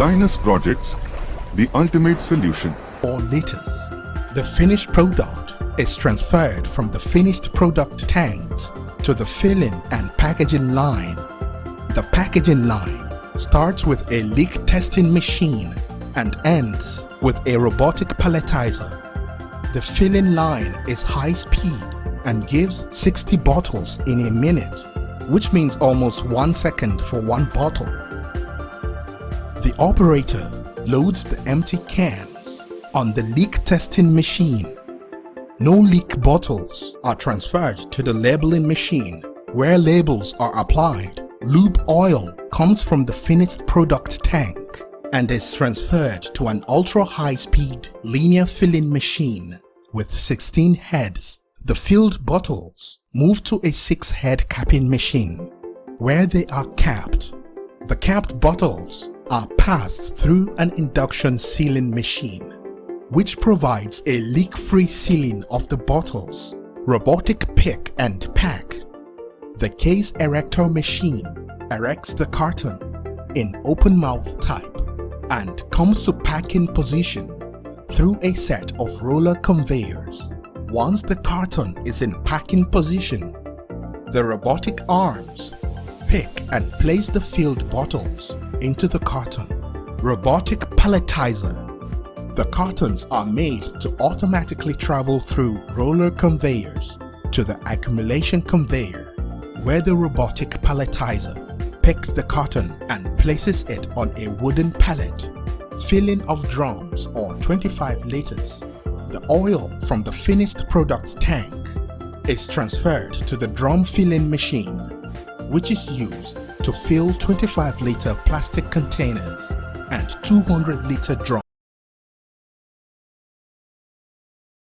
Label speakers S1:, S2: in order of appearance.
S1: LINUS Projects, the ultimate solution.
S2: 4 liters. The finished product is transferred from the finished product tanks to the filling and packaging line. The packaging line starts with a leak testing machine and ends with a robotic palletizer. The filling line is high speed and gives 60 bottles in a minute, which means almost 1 second for one bottle. The operator loads the empty cans on the leak testing machine. No leak bottles are transferred to the labeling machine where labels are applied. Lube oil comes from the finished product tank and is transferred to an ultra-high-speed linear filling machine with 16 heads. The filled bottles move to a 6-head capping machine where they are capped. The capped bottles are passed through an induction sealing machine, which provides a leak-free sealing of the bottles. Robotic pick and pack. The case erector machine erects the carton in open mouth type and comes to packing position through a set of roller conveyors. Once the carton is in packing position, the robotic arms pick and place the filled bottles into the carton. Robotic palletizer. The cartons are made to automatically travel through roller conveyors to the accumulation conveyor, where the robotic palletizer picks the carton and places it on a wooden pallet. Filling of drums or 25 liters. The oil from the finished product tank is transferred to the drum filling machine, which is used to fill 25-liter plastic containers and 200-liter drums.